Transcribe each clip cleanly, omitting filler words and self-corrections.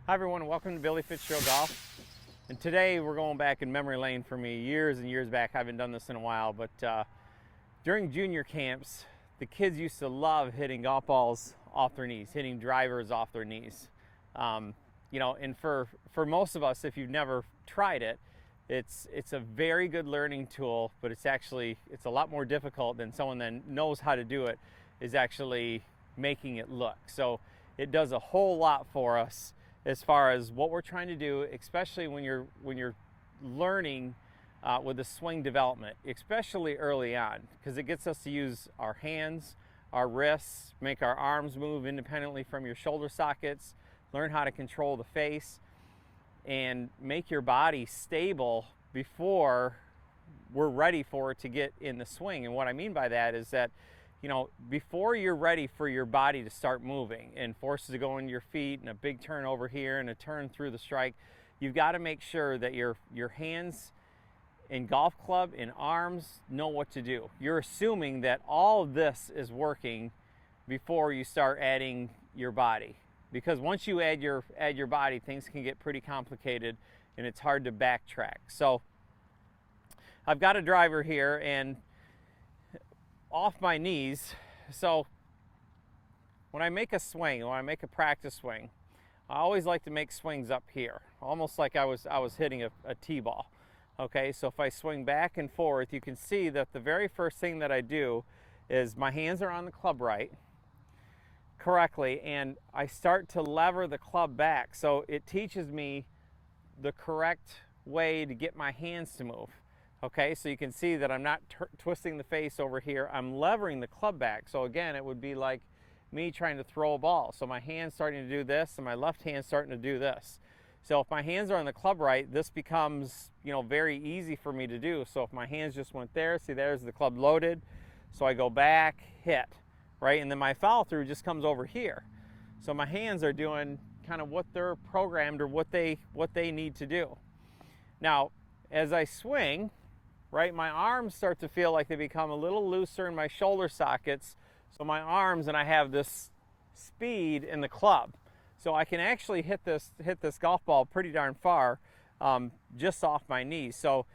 Hi everyone, welcome to Billy Fitzgerald Golf. And today we're going back in memory lane for me. Years and years back, I haven't done this in a while, but during junior camps, the kids used to love hitting golf balls off their knees, hitting drivers off their knees. And for most of us, if you've never tried it, it's a very good learning tool, but it's a lot more difficult than someone that knows how to do it is actually making it look. So it does a whole lot for us as far as what we're trying to do, especially when you're learning with the swing development, especially early on, because it gets us to use our hands, our wrists, make our arms move independently from your shoulder sockets, learn how to control the face, and make your body stable before we're ready for it to get in the swing. And what I mean by that is that, before you're ready for your body to start moving and forces to go into your feet and a big turn over here and a turn through the strike, you've got to make sure that your hands and golf club and arms know what to do. You're assuming that all of this is working before you start adding your body. Because once you add your body, things can get pretty complicated and it's hard to backtrack. So I've got a driver here and off my knees. So when I make a swing, when I make a practice swing, I always like to make swings up here, almost like I was hitting a tee-ball. Okay, so if I swing back and forth, you can see that the very first thing that I do is my hands are on the club right correctly, and I start to lever the club back. So it teaches me the correct way to get my hands to move. Okay, so you can see that I'm not twisting the face over here. I'm levering the club back. So again, it would be like me trying to throw a ball. So my hand's starting to do this and my left hand's starting to do this. So if my hands are on the club right, this becomes, very easy for me to do. So if my hands just went there, see there's the club loaded. So I go back, hit, right? And then my follow through just comes over here. So my hands are doing kind of what they're programmed or what they need to do. Now, as I swing, right, my arms start to feel like they become a little looser in my shoulder sockets. So my arms, and I have this speed in the club. So I can actually hit this golf ball pretty darn far just off my knees. So,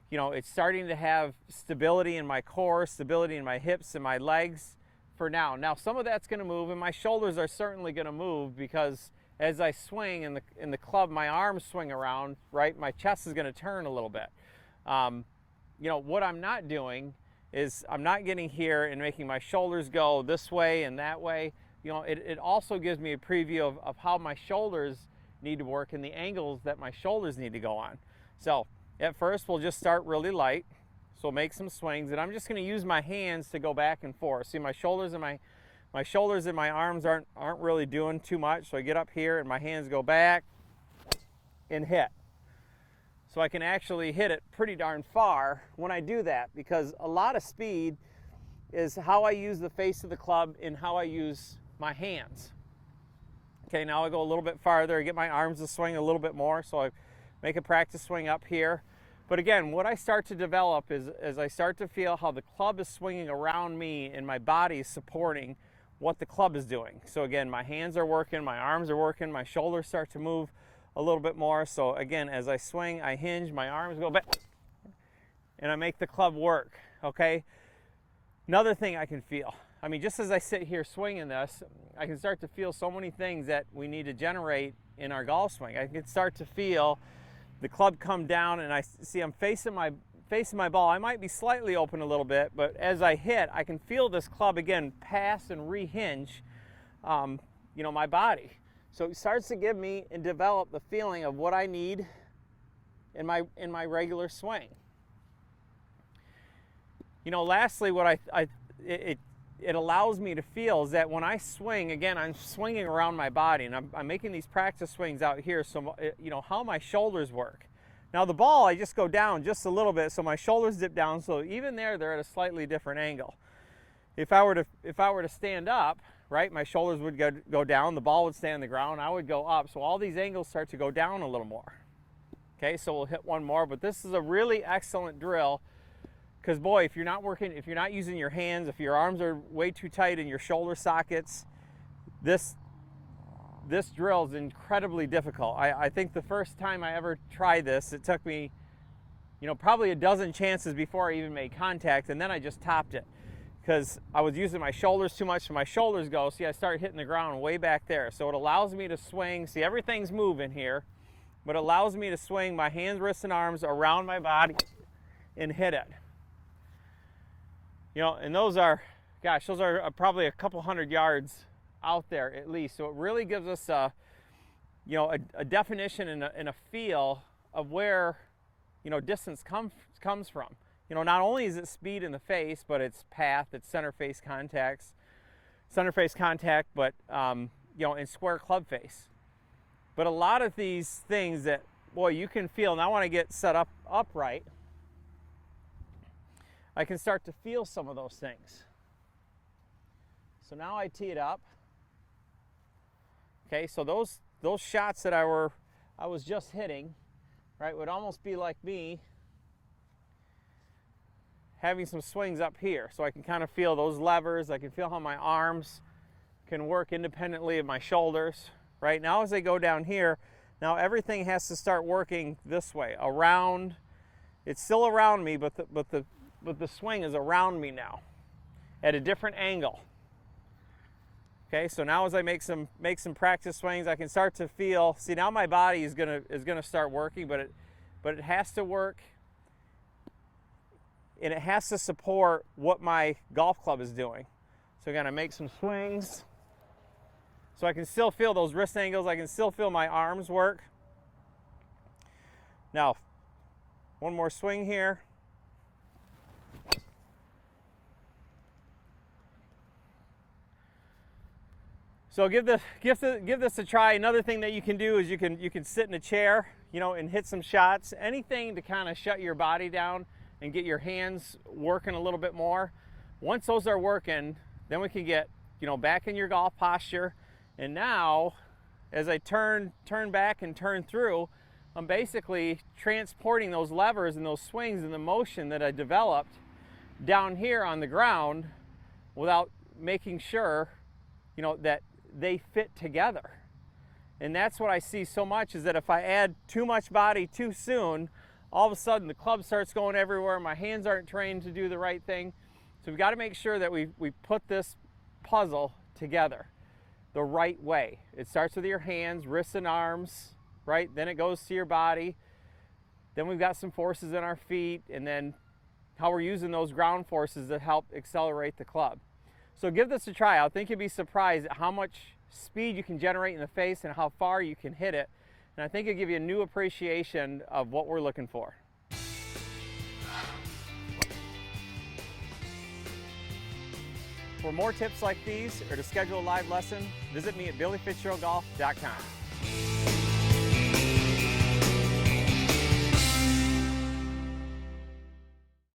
it's starting to have stability in my core, stability in my hips and my legs for now. Now, some of that's going to move, and my shoulders are certainly going to move because as I swing in the club, my arms swing around, right? My chest is going to turn a little bit. What I'm not doing is I'm not getting here and making my shoulders go this way and that way. It also gives me a preview of how my shoulders need to work and the angles that my shoulders need to go on. So at first we'll just start really light. So we'll make some swings, and I'm just going to use my hands to go back and forth. See, my shoulders and my arms aren't really doing too much. So I get up here and my hands go back and hit. So I can actually hit it pretty darn far when I do that, because a lot of speed is how I use the face of the club and how I use my hands. Okay, now I go a little bit farther. I get my arms to swing a little bit more, so I make a practice swing up here. But again, what I start to develop is as I start to feel how the club is swinging around me and my body is supporting what the club is doing. So again, my hands are working, my arms are working, my shoulders start to move a little bit more. So again, as I swing, I hinge, my arms go back, and I make the club work, okay? Another thing I can feel, just as I sit here swinging this, I can start to feel so many things that we need to generate in our golf swing. I can start to feel the club come down, and I see I'm facing my ball. I might be slightly open a little bit, but as I hit, I can feel this club again pass and rehinge, my body. So it starts to give me and develop the feeling of what I need in my regular swing. Lastly, what it allows me to feel is that when I swing, again, I'm swinging around my body, and I'm making these practice swings out here. So, how my shoulders work. Now the ball, I just go down just a little bit, so my shoulders dip down. So even there, they're at a slightly different angle. If I were to stand up, right, my shoulders would go down, the ball would stay on the ground, I would go up. So all these angles start to go down a little more. Okay, so we'll hit one more, but this is a really excellent drill, because boy, if you're not using your hands, if your arms are way too tight in your shoulder sockets, this this drill is incredibly difficult. I think the first time I ever tried this, it took me, you know, probably a dozen chances before I even made contact, and then I just topped it because I was using my shoulders too much. So my shoulders go, see, I started hitting the ground way back there. So it allows me to swing. See, everything's moving here, but it allows me to swing my hands, wrists, and arms around my body and hit it. You know, and those are, gosh, those are probably a couple hundred yards out there at least. So it really gives us a, you know, a definition and a feel of where, you know, distance comes from. You know, not only is it speed in the face, but it's path, it's center face contact, but, you know, and square club face. But a lot of these things that, boy, you can feel, and I want to get set up upright, I can start to feel some of those things. So now I tee it up. Okay, so those shots that I was just hitting, right, would almost be like me having some swings up here. So I can kind of feel those levers. I can feel how my arms can work independently of my shoulders. Right now, as I go down here, now everything has to start working this way, around. It's still around me, but the swing is around me now at a different angle. Okay, so now as I make some practice swings, I can start to feel. See, now my body is gonna start working, but it has to work, and it has to support what my golf club is doing. So I'm gonna make some swings, so I can still feel those wrist angles. I can still feel my arms work. Now, one more swing here. So give this a try. Another thing that you can do is you can sit in a chair, you know, and hit some shots. Anything to kind of shut your body down and get your hands working a little bit more. Once those are working, then we can get, you know, back in your golf posture. And now, as I turn back and turn through, I'm basically transporting those levers and those swings and the motion that I developed down here on the ground without making sure, you know, that they fit together. And that's what I see so much, is that if I add too much body too soon, all of a sudden the club starts going everywhere. My hands aren't trained to do the right thing. So we've got to make sure that we put this puzzle together the right way. It starts with your hands, wrists, and arms, right? Then it goes to your body. Then we've got some forces in our feet, and then how we're using those ground forces that help accelerate the club. So give this a try. I think you'd be surprised at how much speed you can generate in the face and how far you can hit it. And I think it'll give you a new appreciation of what we're looking for. For more tips like these or to schedule a live lesson, visit me at BillyFitzgeraldGolf.com.